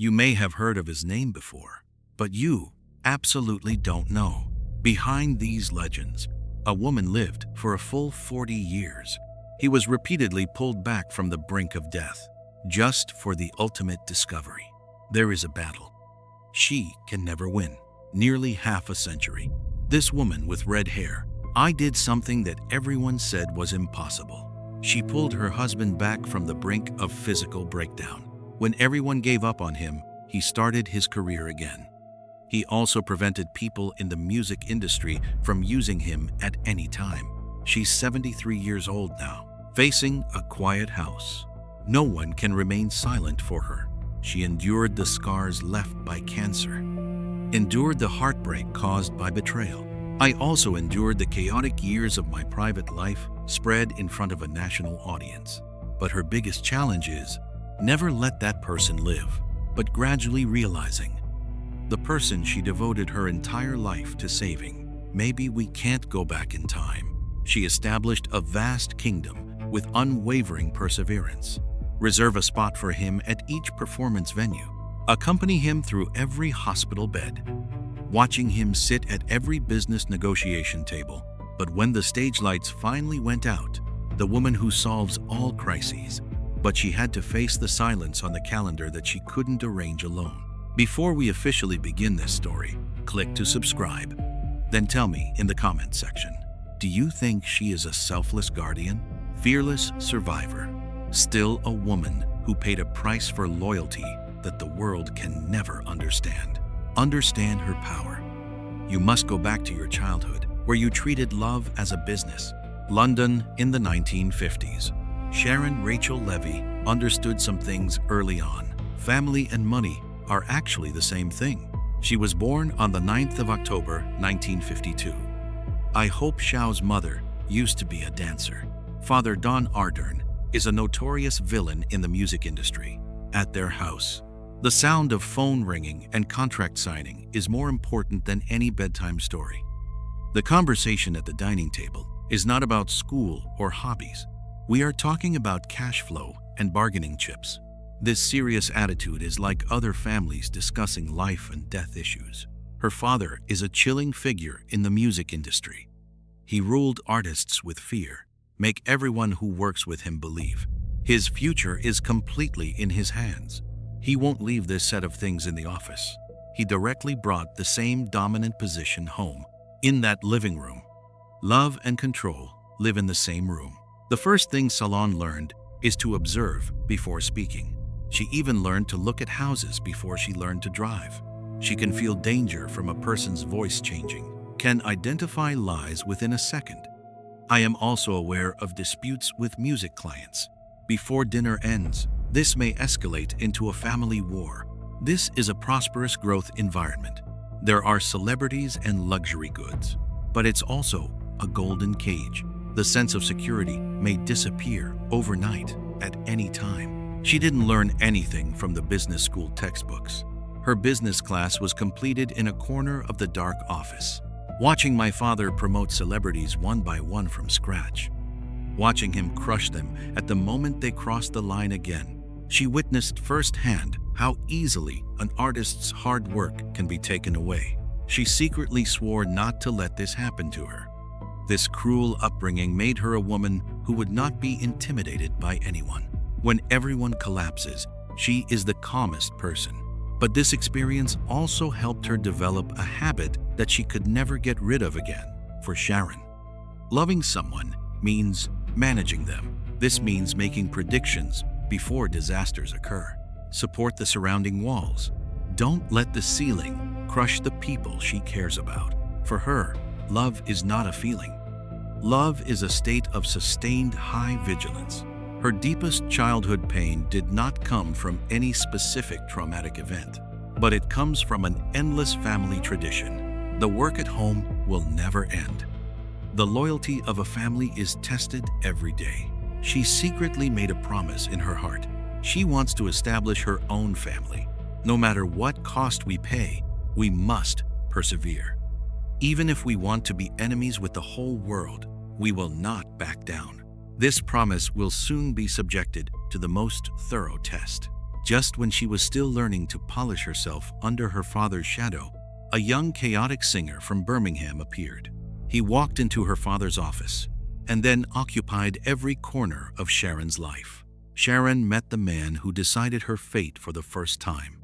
You may have heard of his name before, but you absolutely don't know. Behind these legends, a woman lived for a full 40 years. He was repeatedly pulled back from the brink of death, just for the ultimate discovery. There is a battle. She can never win. Nearly half a century. This woman with red hair. I did something that everyone said was impossible. She pulled her husband back from the brink of physical breakdown. When everyone gave up on him, he started his career again. He also prevented people in the music industry from using him at any time. She's 73 years old now, facing a quiet house. No one can remain silent for her. She endured the scars left by cancer, endured the heartbreak caused by betrayal. I also endured the chaotic years of my private life spread in front of a national audience. But her biggest challenge is never let that person live, but gradually realizing the person she devoted her entire life to saving. Maybe we can't go back in time. She established a vast kingdom with unwavering perseverance. Reserve a spot for him at each performance venue. Accompany him through every hospital bed. Watching him sit at every business negotiation table. But when the stage lights finally went out, the woman who solves all crises, but she had to face the silence on the calendar that she couldn't arrange alone. Before we officially begin this story, click to subscribe. Then tell me in the comment section, do you think she is a selfless guardian, fearless survivor, still a woman who paid a price for loyalty that the world can never understand? Understand her power. You must go back to your childhood, where you treated love as a business. London in the 1950s. Sharon Rachel Levy understood some things early on. Family and money are actually the same thing. She was born on the 9th of October, 1952. I Hope Shaw's mother used to be a dancer. Father Don Ardern is a notorious villain in the music industry. At their house, the sound of phone ringing and contract signing is more important than any bedtime story. The conversation at the dining table is not about school or hobbies. We are talking about cash flow and bargaining chips. This serious attitude is like other families discussing life and death issues. Her father is a chilling figure in the music industry. He ruled artists with fear, make everyone who works with him believe his future is completely in his hands. He won't leave this set of things in the office. He directly brought the same dominant position home, in that living room. Love and control live in the same room. The first thing Salon learned is to observe before speaking. She even learned to look at houses before she learned to drive. She can feel danger from a person's voice changing, can identify lies within a second. I am also aware of disputes with music clients. Before dinner ends, this may escalate into a family war. This is a prosperous growth environment. There are celebrities and luxury goods, but it's also a golden cage. The sense of security may disappear overnight at any time. She didn't learn anything from the business school textbooks. Her business class was completed in a corner of the dark office, watching my father promote celebrities one by one from scratch, watching him crush them at the moment they crossed the line again. She witnessed firsthand how easily an artist's hard work can be taken away. She secretly swore not to let this happen to her. This cruel upbringing made her a woman who would not be intimidated by anyone. When everyone collapses, she is the calmest person. But this experience also helped her develop a habit that she could never get rid of again. For Sharon, loving someone means managing them. This means making predictions before disasters occur. Support the surrounding walls. Don't let the ceiling crush the people she cares about. For her, love is not a feeling. Love is a state of sustained high vigilance. Her deepest childhood pain did not come from any specific traumatic event, but it comes from an endless family tradition. The work at home will never end. The loyalty of a family is tested every day. She secretly made a promise in her heart. She wants to establish her own family. No matter what cost we pay, we must persevere. Even if we want to be enemies with the whole world, we will not back down. This promise will soon be subjected to the most thorough test. Just when she was still learning to polish herself under her father's shadow, a young chaotic singer from Birmingham appeared. He walked into her father's office and then occupied every corner of Sharon's life. Sharon met the man who decided her fate for the first time.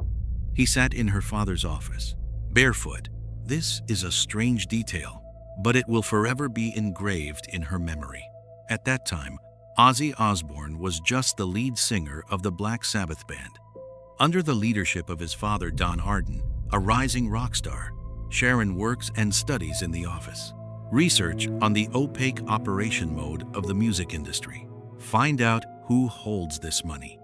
He sat in her father's office, barefoot. This is a strange detail, but it will forever be engraved in her memory. At that time, Ozzy Osbourne was just the lead singer of the Black Sabbath band. Under the leadership of his father, Don Arden, a rising rock star, Sharon works and studies in the office. Research on the opaque operation mode of the music industry. Find out who holds this money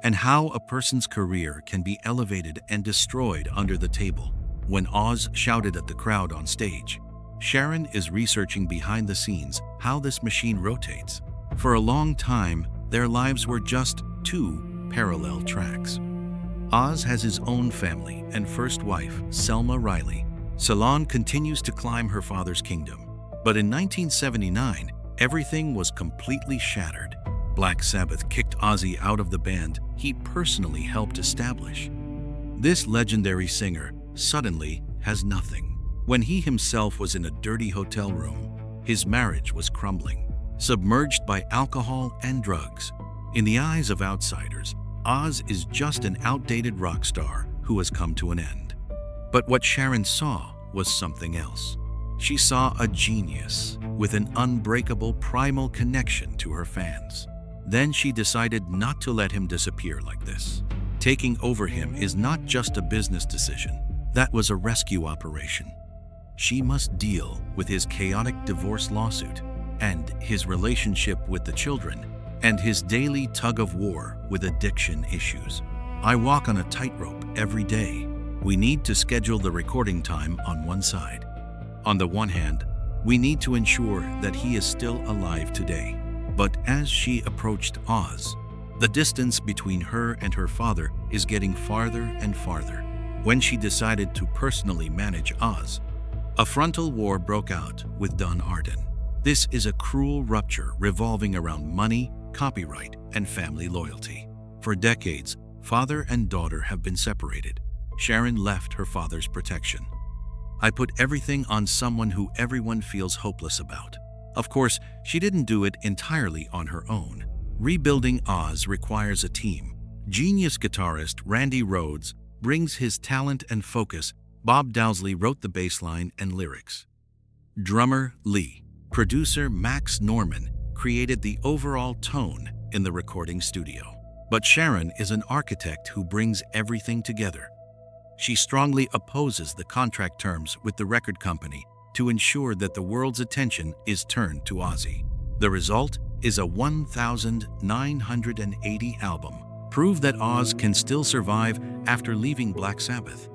and how a person's career can be elevated and destroyed under the table. When Oz shouted at the crowd on stage, Sharon is researching behind the scenes how this machine rotates. For a long time, their lives were just two parallel tracks. Oz has his own family and first wife, Selma Riley. Salon continues to climb her father's kingdom. But in 1979, everything was completely shattered. Black Sabbath kicked Ozzy out of the band he personally helped establish. This legendary singer suddenly has nothing. When he himself was in a dirty hotel room, his marriage was crumbling, submerged by alcohol and drugs. In the eyes of outsiders, Oz is just an outdated rock star who has come to an end. But what Sharon saw was something else. She saw a genius with an unbreakable primal connection to her fans. Then she decided not to let him disappear like this. Taking over him is not just a business decision. That was a rescue operation. She must deal with his chaotic divorce lawsuit and his relationship with the children and his daily tug of war with addiction issues. I walk on a tightrope every day. We need to schedule the recording time on one side. On the one hand, we need to ensure that he is still alive today. But as she approached Oz, the distance between her and her father is getting farther and farther. When she decided to personally manage Oz, a frontal war broke out with Don Arden. This is a cruel rupture revolving around money, copyright, and family loyalty. For decades, father and daughter have been separated. Sharon left her father's protection. I put everything on someone who everyone feels hopeless about. Of course, she didn't do it entirely on her own. Rebuilding Oz requires a team. Genius guitarist Randy Rhoads brings his talent and focus. Bob Dowsley wrote the bass line and lyrics. Drummer Lee, producer Max Norman created the overall tone in the recording studio. But Sharon is an architect who brings everything together. She strongly opposes the contract terms with the record company to ensure that the world's attention is turned to Ozzy. The result is a 1,980 album. Prove that Oz can still survive after leaving Black Sabbath.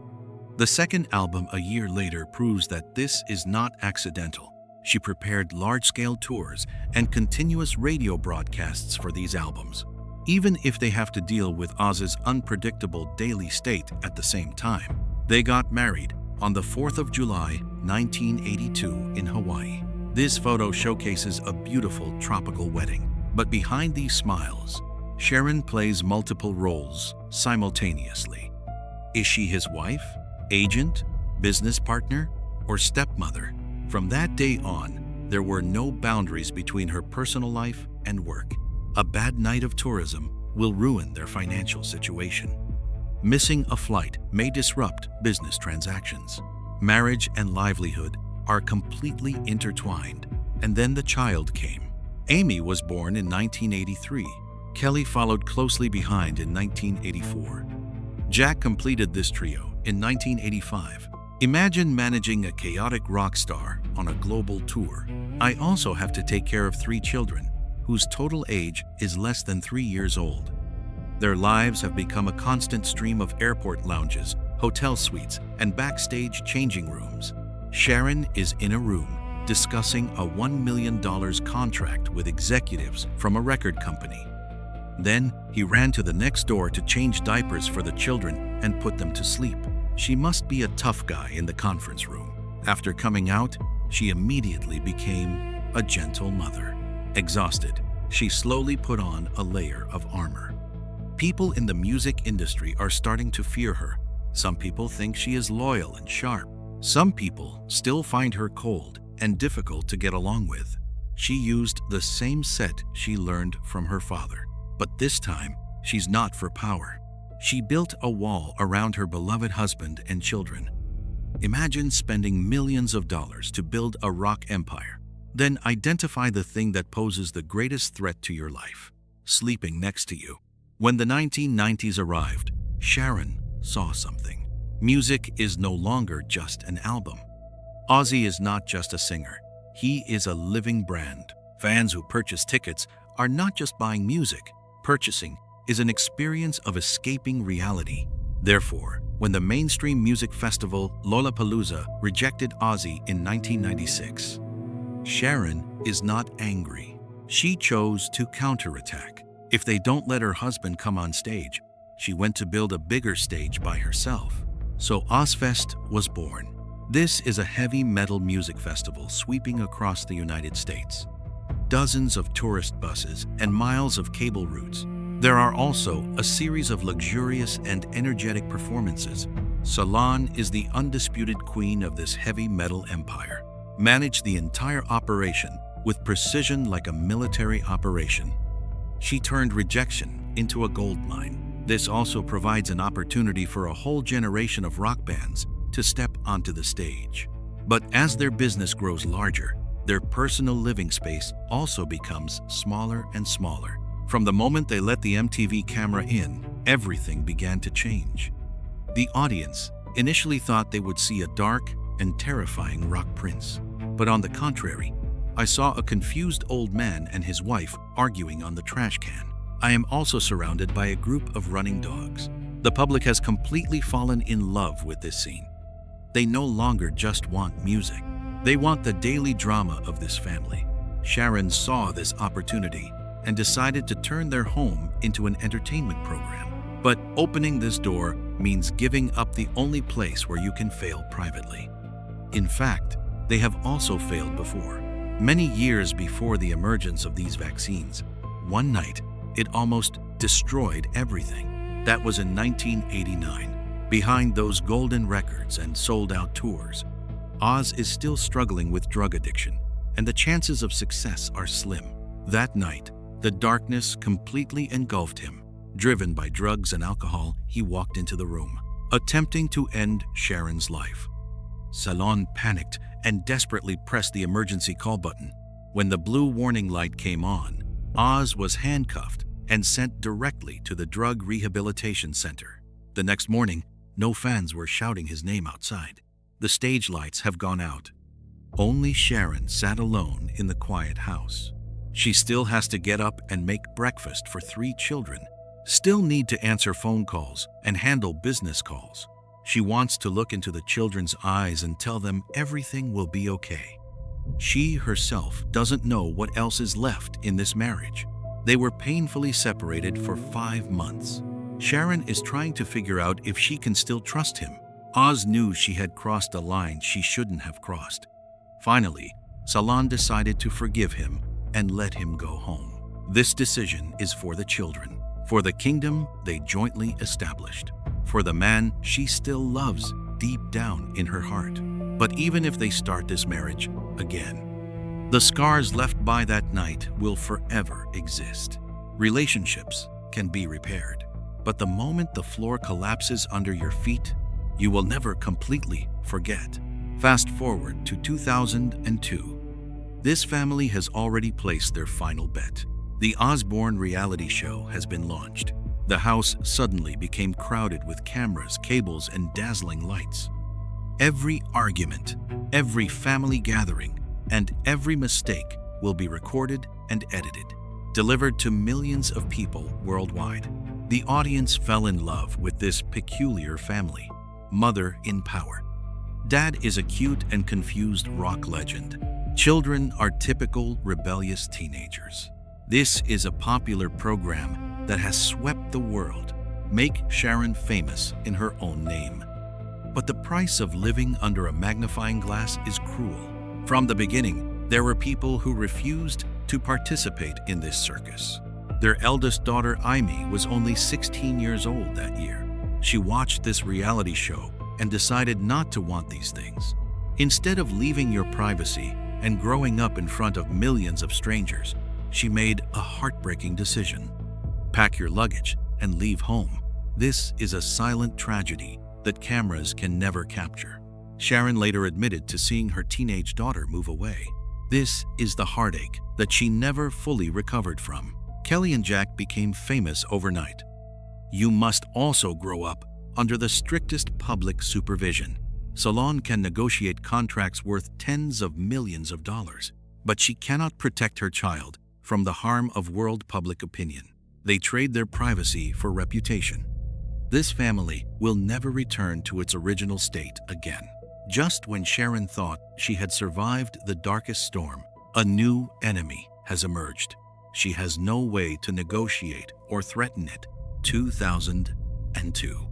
The second album a year later proves that this is not accidental. She prepared large-scale tours and continuous radio broadcasts for these albums, even if they have to deal with Oz's unpredictable daily state at the same time. They got married on the 4th of July, 1982 in Hawaii. This photo showcases a beautiful tropical wedding. But behind these smiles, Sharon plays multiple roles simultaneously. Is she his wife, agent, business partner, or stepmother? From that day on, there were no boundaries between her personal life and work. A bad night of tourism will ruin their financial situation. Missing a flight may disrupt business transactions. Marriage and livelihood are completely intertwined. And then the child came. Amy was born in 1983. Kelly followed closely behind in 1984. Jack completed this trio in 1985. Imagine managing a chaotic rock star on a global tour. I also have to take care of 3 children, whose total age is less than 3 years old. Their lives have become a constant stream of airport lounges, hotel suites, and backstage changing rooms. Sharon is in a room discussing a $1 million contract with executives from a record company. Then he ran to the next door to change diapers for the children and put them to sleep. She must be a tough guy in the conference room. After coming out, she immediately became a gentle mother. Exhausted, she slowly put on a layer of armor. People in the music industry are starting to fear her. Some people think she is loyal and sharp. Some people still find her cold and difficult to get along with. She used the same set she learned from her father, but this time, she's not for power. She built a wall around her beloved husband and children. Imagine spending millions of dollars to build a rock empire. Then identify the thing that poses the greatest threat to your life, sleeping next to you. When the 1990s arrived, Sharon saw something. Music is no longer just an album. Ozzy is not just a singer. He is a living brand. Fans who purchase tickets are not just buying music. Purchasing is an experience of escaping reality. Therefore, when the mainstream music festival Lollapalooza rejected Ozzy in 1996, Sharon is not angry. She chose to counterattack. If they don't let her husband come on stage, she went to build a bigger stage by herself. So Ozzfest was born. This is a heavy metal music festival sweeping across the United States. Dozens of tourist buses and miles of cable routes. There are also a series of luxurious and energetic performances. Salon is the undisputed queen of this heavy metal empire. Managed the entire operation with precision like a military operation. She turned rejection into a gold mine. This also provides an opportunity for a whole generation of rock bands to step onto the stage. But as their business grows larger, their personal living space also becomes smaller and smaller. From the moment they let the MTV camera in, everything began to change. The audience initially thought they would see a dark and terrifying rock prince. But on the contrary, I saw a confused old man and his wife arguing on the trash can. I am also surrounded by a group of running dogs. The public has completely fallen in love with this scene. They no longer just want music. They want the daily drama of this family. Sharon saw this opportunity and decided to turn their home into an entertainment program. But opening this door means giving up the only place where you can fail privately. In fact, they have also failed before. Many years before the emergence of these vaccines, one night, it almost destroyed everything. That was in 1989. Behind those golden records and sold-out tours, Oz is still struggling with drug addiction, and the chances of success are slim. That night, the darkness completely engulfed him. Driven by drugs and alcohol, he walked into the room, attempting to end Sharon's life. Salon panicked and desperately pressed the emergency call button. When the blue warning light came on, Oz was handcuffed and sent directly to the drug rehabilitation center. The next morning, no fans were shouting his name outside. The stage lights have gone out. Only Sharon sat alone in the quiet house. She still has to get up and make breakfast for 3 children, still need to answer phone calls and handle business calls. She wants to look into the children's eyes and tell them everything will be okay. She herself doesn't know what else is left in this marriage. They were painfully separated for 5 months. Sharon is trying to figure out if she can still trust him. Oz knew she had crossed a line she shouldn't have crossed. Finally, Salon decided to forgive him and let him go home. This decision is for the children, for the kingdom they jointly established, for the man she still loves deep down in her heart. But even if they start this marriage again, the scars left by that night will forever exist. Relationships can be repaired, but the moment the floor collapses under your feet, you will never completely forget. Fast forward to 2002. This family has already placed their final bet. The Osbourne reality show has been launched. The house suddenly became crowded with cameras, cables, and dazzling lights. Every argument, every family gathering, and every mistake will be recorded and edited, delivered to millions of people worldwide. The audience fell in love with this peculiar family. Mother in power. Dad is a cute and confused rock legend. Children are typical rebellious teenagers. This is a popular program that has swept the world. Make Sharon famous in her own name. But the price of living under a magnifying glass is cruel. From the beginning, there were people who refused to participate in this circus. Their eldest daughter, Amy, was only 16 years old that year. She watched this reality show and decided not to want these things. Instead of leaving your privacy and growing up in front of millions of strangers, she made a heartbreaking decision. Pack your luggage and leave home. This is a silent tragedy that cameras can never capture. Sharon later admitted to seeing her teenage daughter move away. This is the heartache that she never fully recovered from. Kelly and Jack became famous overnight. You must also grow up under the strictest public supervision. Salon can negotiate contracts worth tens of millions of dollars, but she cannot protect her child from the harm of world public opinion. They trade their privacy for reputation. This family will never return to its original state again. Just when Sharon thought she had survived the darkest storm, a new enemy has emerged. She has no way to negotiate or threaten it. 2002.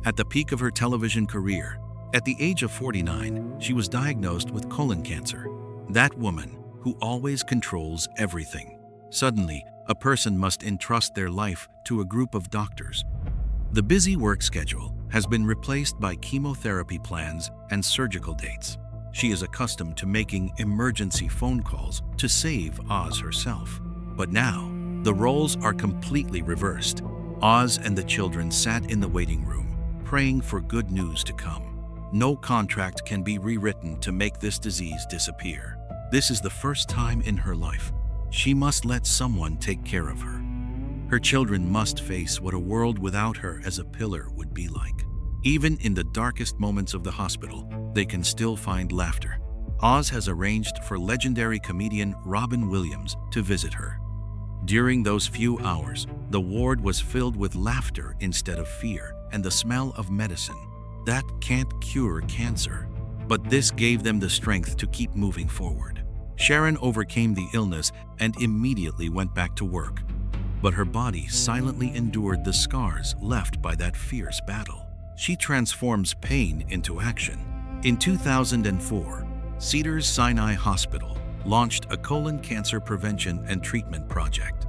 At the peak of her television career, at the age of 49, she was diagnosed with colon cancer. That woman who always controls everything. Suddenly, a person must entrust their life to a group of doctors. The busy work schedule has been replaced by chemotherapy plans and surgical dates. She is accustomed to making emergency phone calls to save Oz herself. But now, the roles are completely reversed. Oz and the children sat in the waiting room, praying for good news to come. No contract can be rewritten to make this disease disappear. This is the first time in her life. She must let someone take care of her. Her children must face what a world without her as a pillar would be like. Even in the darkest moments of the hospital, they can still find laughter. Oz has arranged for legendary comedian Robin Williams to visit her. During those few hours, the ward was filled with laughter instead of fear and the smell of medicine. That can't cure cancer, but this gave them the strength to keep moving forward. Sharon overcame the illness and immediately went back to work. But her body silently endured the scars left by that fierce battle. She transforms pain into action. In 2004, Cedars-Sinai Hospital launched a colon cancer prevention and treatment project.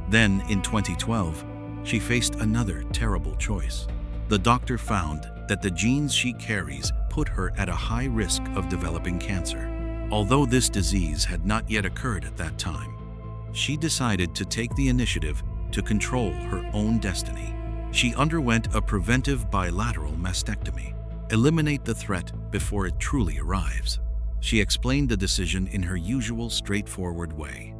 Then, in 2012, she faced another terrible choice. The doctor found that the genes she carries put her at a high risk of developing cancer. Although this disease had not yet occurred at that time, she decided to take the initiative to control her own destiny. She underwent a preventive bilateral mastectomy. Eliminate the threat before it truly arrives. She explained the decision in her usual straightforward way.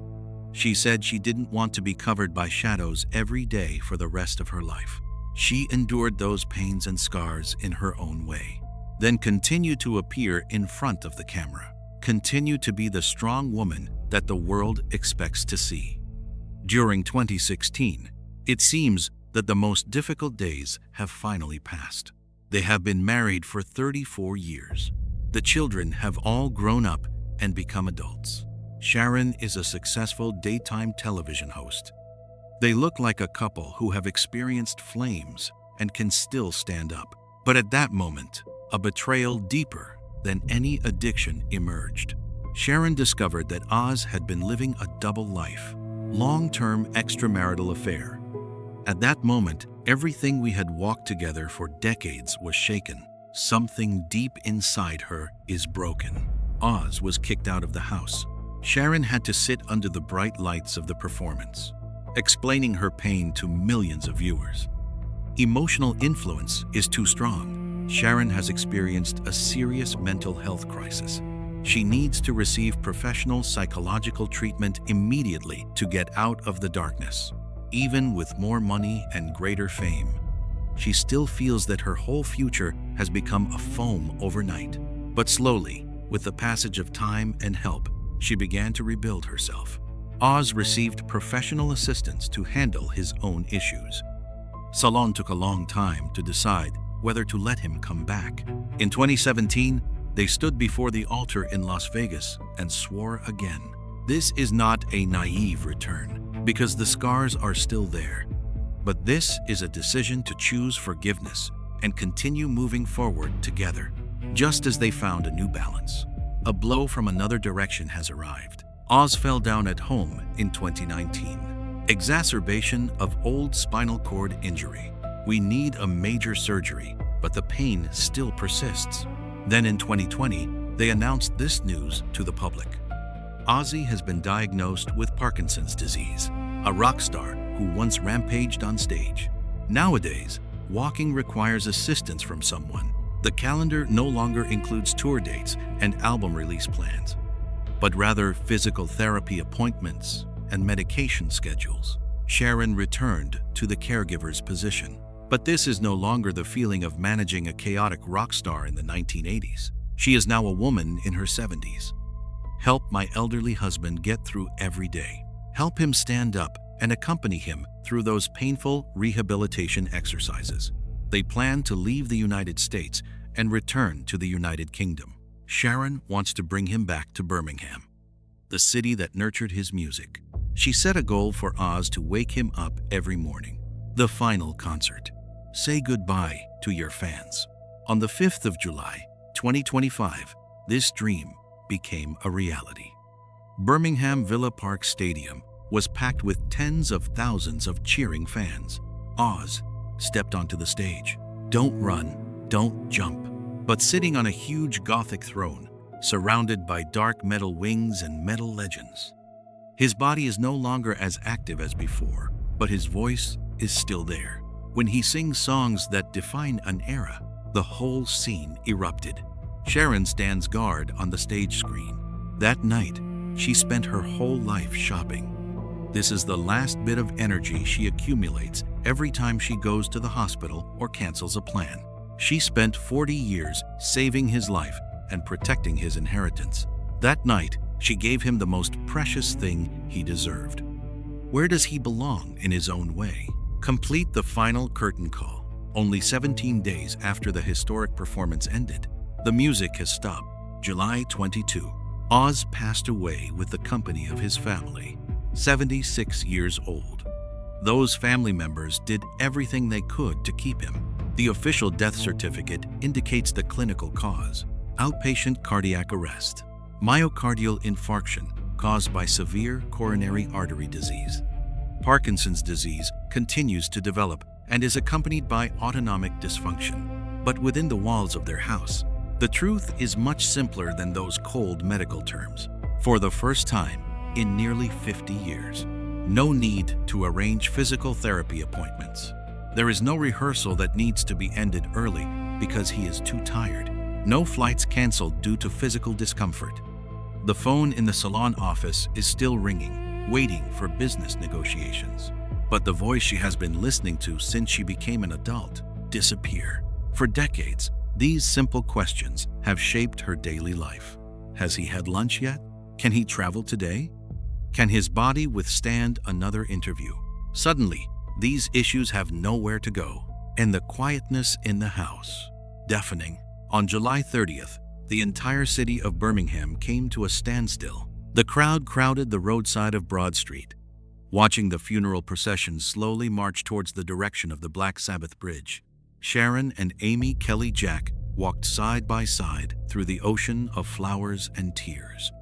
She said she didn't want to be covered by shadows every day for the rest of her life. She endured those pains and scars in her own way, then continued to appear in front of the camera. Continue to be the strong woman that the world expects to see. During 2016, it seems that the most difficult days have finally passed. They have been married for 34 years. The children have all grown up and become adults. Sharon is a successful daytime television host. They look like a couple who have experienced flames and can still stand up. But at that moment, a betrayal deeper than any addiction emerged. Sharon discovered that Oz had been living a double life, long-term extramarital affair. At that moment, everything we had walked together for decades was shaken. Something deep inside her is broken. Oz was kicked out of the house. Sharon had to sit under the bright lights of the performance, explaining her pain to millions of viewers. Emotional influence is too strong. Sharon has experienced a serious mental health crisis. She needs to receive professional psychological treatment immediately to get out of the darkness. Even with more money and greater fame, she still feels that her whole future has become a foam overnight. But slowly, with the passage of time and help, she began to rebuild herself. Oz received professional assistance to handle his own issues. Salon took a long time to decide whether to let him come back. In 2017, they stood before the altar in Las Vegas and swore again. This is not a naive return, because the scars are still there. But this is a decision to choose forgiveness and continue moving forward together, just as they found a new balance. A blow from another direction has arrived. Oz fell down at home in 2019. Exacerbation of old spinal cord injury. We need a major surgery, but the pain still persists. Then in 2020, they announced this news to the public. Ozzy has been diagnosed with Parkinson's disease, a rock star who once rampaged on stage. Nowadays, walking requires assistance from someone. The calendar no longer includes tour dates and album release plans, but rather physical therapy appointments and medication schedules. Sharon returned to the caregiver's position. But this is no longer the feeling of managing a chaotic rock star in the 1980s. She is now a woman in her 70s. Help my elderly husband get through every day. Help him stand up and accompany him through those painful rehabilitation exercises. They plan to leave the United States and return to the United Kingdom. Sharon wants to bring him back to Birmingham, the city that nurtured his music. She set a goal for Oz to wake him up every morning. The final concert. Say goodbye to your fans. On the 5th of July, 2025, this dream became a reality. Birmingham Villa Park Stadium was packed with tens of thousands of cheering fans. Oz stepped onto the stage. Don't run, don't jump, but sitting on a huge Gothic throne, surrounded by dark metal wings and metal legends. His body is no longer as active as before, but his voice is still there. When he sings songs that define an era, the whole scene erupted. Sharon stands guard on the stage screen. That night, she spent her whole life shopping. This is the last bit of energy she accumulates every time she goes to the hospital or cancels a plan. She spent 40 years saving his life and protecting his inheritance. That night, she gave him the most precious thing he deserved. Where does he belong in his own way? Complete the final curtain call. Only 17 days after the historic performance ended, the music has stopped. July 22. Oz passed away with the company of his family, 76 years old. Those family members did everything they could to keep him. The official death certificate indicates the clinical cause: outpatient cardiac arrest, myocardial infarction caused by severe coronary artery disease. Parkinson's disease continues to develop and is accompanied by autonomic dysfunction. But within the walls of their house, the truth is much simpler than those cold medical terms. For the first time in nearly 50 years, no need to arrange physical therapy appointments. There is no rehearsal that needs to be ended early because he is too tired. No flights canceled due to physical discomfort. The phone in the salon office is still ringing, waiting for business negotiations. But the voice she has been listening to since she became an adult disappear. For decades, these simple questions have shaped her daily life. Has he had lunch yet? Can he travel today? Can his body withstand another interview? Suddenly, these issues have nowhere to go, and the quietness in the house, deafening. On July 30th, the entire city of Birmingham came to a standstill. The crowd crowded the roadside of Broad Street, watching the funeral procession slowly march towards the direction of the Black Sabbath Bridge. Sharon and Amy Kelly Jack walked side by side through the ocean of flowers and tears.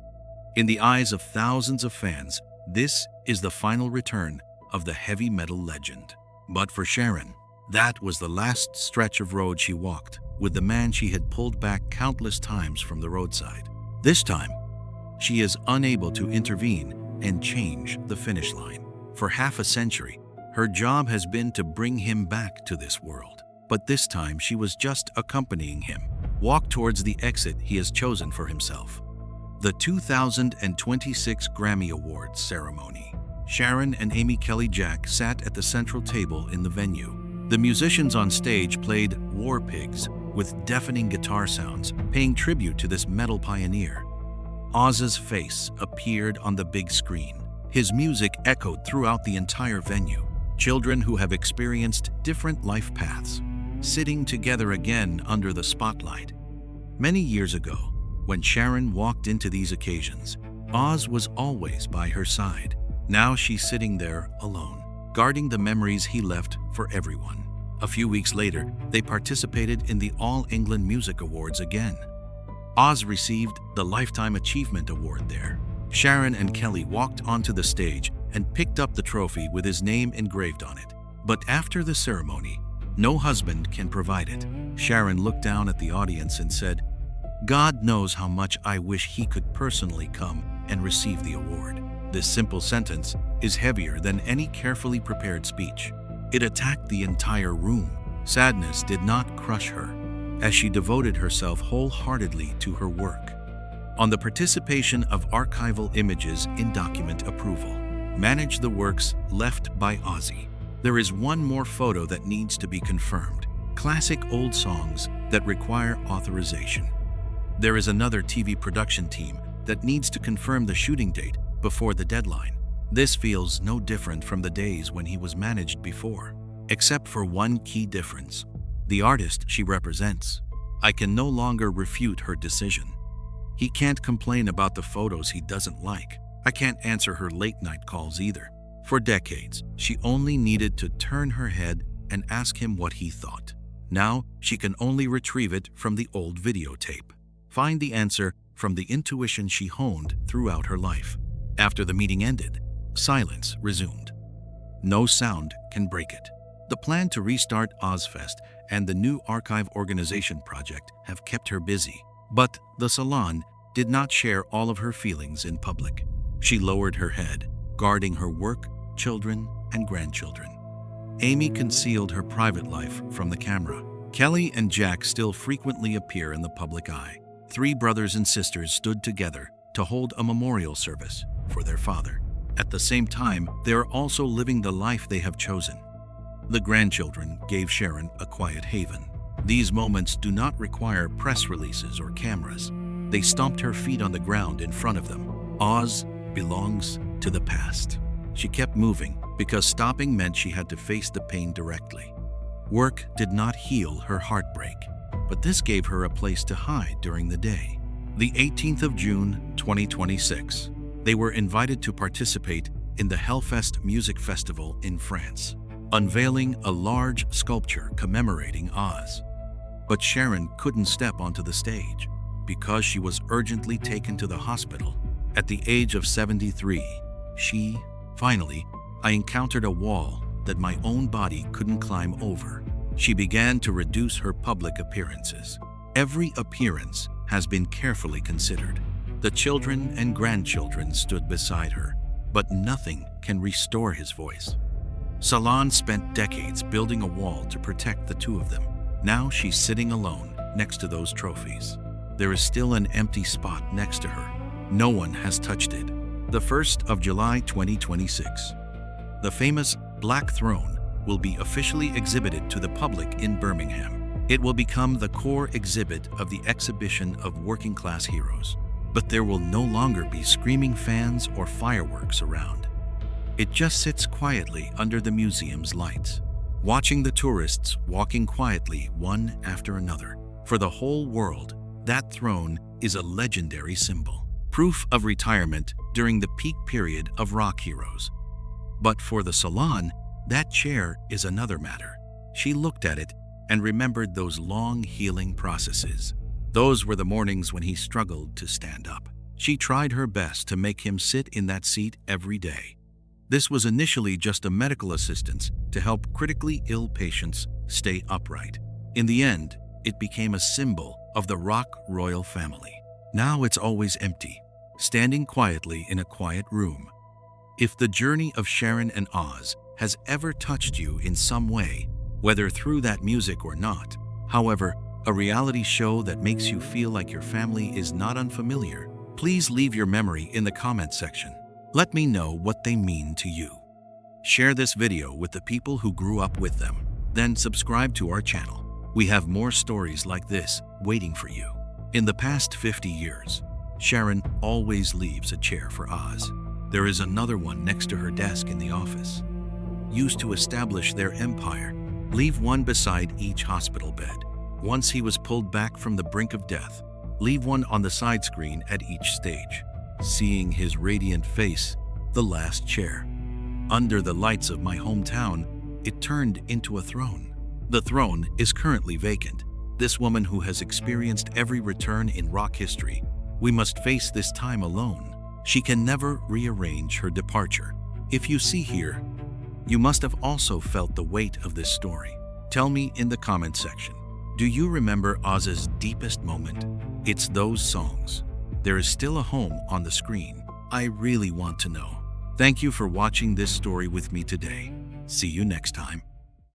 In the eyes of thousands of fans, this is the final return of the heavy metal legend. But for Sharon, that was the last stretch of road she walked with the man she had pulled back countless times from the roadside. This time, she is unable to intervene and change the finish line. For half a century, her job has been to bring him back to this world. But this time, she was just accompanying him, walk towards the exit he has chosen for himself. The 2026 Grammy Awards ceremony. Sharon and Amy Kelly Jack sat at the central table in the venue. The musicians on stage played War Pigs with deafening guitar sounds, paying tribute to this metal pioneer. Oz's face appeared on the big screen. His music echoed throughout the entire venue. Children who have experienced different life paths, sitting together again under the spotlight. Many years ago, when Sharon walked into these occasions, Oz was always by her side. Now she's sitting there alone, guarding the memories he left for everyone. A few weeks later, they participated in the All England Music Awards again. Oz received the Lifetime Achievement Award there. Sharon and Kelly walked onto the stage and picked up the trophy with his name engraved on it. But after the ceremony, no husband can provide it. Sharon looked down at the audience and said, "God knows how much I wish he could personally come and receive the award." This simple sentence is heavier than any carefully prepared speech. It attacked the entire room. Sadness did not crush her, as she devoted herself wholeheartedly to her work. On the participation of archival images in document approval. Manage the works left by Ozzy. There is one more photo that needs to be confirmed. Classic old songs that require authorization. There is another TV production team that needs to confirm the shooting date before the deadline. This feels no different from the days when he was managed before, except for one key difference: the artist she represents. I can no longer refute her decision. He can't complain about the photos he doesn't like. I can't answer her late-night calls either. For decades, she only needed to turn her head and ask him what he thought. Now, she can only retrieve it from the old videotape. Find the answer from the intuition she honed throughout her life. After the meeting ended, silence resumed. No sound can break it. The plan to restart Ozfest and the new archive organization project have kept her busy. But the salon did not share all of her feelings in public. She lowered her head, guarding her work, children, and grandchildren. Amy concealed her private life from the camera. Kelly and Jack still frequently appear in the public eye. 3 brothers and sisters stood together to hold a memorial service for their father. At the same time, they are also living the life they have chosen. The grandchildren gave Sharon a quiet haven. These moments do not require press releases or cameras. They stomped her feet on the ground in front of them. Oz belongs to the past. She kept moving because stopping meant she had to face the pain directly. Work did not heal her heartbreak, but this gave her a place to hide during the day. The 18th of June, 2026, they were invited to participate in the Hellfest Music Festival in France, unveiling a large sculpture commemorating Oz. But Sharon couldn't step onto the stage because she was urgently taken to the hospital. At the age of 73, finally, I encountered a wall that my own body couldn't climb over. She began to reduce her public appearances. Every appearance has been carefully considered. The children and grandchildren stood beside her, but nothing can restore his voice. Salon spent decades building a wall to protect the two of them. Now she's sitting alone next to those trophies. There is still an empty spot next to her. No one has touched it. The 1st of July 2026. The famous Black Throne will be officially exhibited to the public in Birmingham. It will become the core exhibit of the exhibition of working-class heroes. But there will no longer be screaming fans or fireworks around. It just sits quietly under the museum's lights, watching the tourists walking quietly one after another. For the whole world, that throne is a legendary symbol, proof of retirement during the peak period of rock heroes. But for the salon, that chair is another matter. She looked at it and remembered those long healing processes. Those were the mornings when he struggled to stand up. She tried her best to make him sit in that seat every day. This was initially just a medical assistance to help critically ill patients stay upright. In the end, it became a symbol of the rock royal family. Now it's always empty, standing quietly in a quiet room. If the journey of Sharon and Oz has ever touched you in some way, whether through that music or not, however, a reality show that makes you feel like your family is not unfamiliar, please leave your memory in the comment section. Let me know what they mean to you. Share this video with the people who grew up with them. Then subscribe to our channel. We have more stories like this waiting for you. In the past 50 years, Sharon always leaves a chair for Oz. There is another one next to her desk in the office. Used to establish their empire, leave one beside each hospital bed. Once he was pulled back from the brink of death, leave one on the side screen at each stage. Seeing his radiant face, the last chair. Under the lights of my hometown, it turned into a throne. The throne is currently vacant. This woman who has experienced every return in rock history, we must face this time alone. She can never rearrange her departure. If you see here, you must have also felt the weight of this story. Tell me in the comment section, do you remember Ozzy's deepest moment? It's those songs. There is still a home on the screen. I really want to know. Thank you for watching this story with me today. See you next time.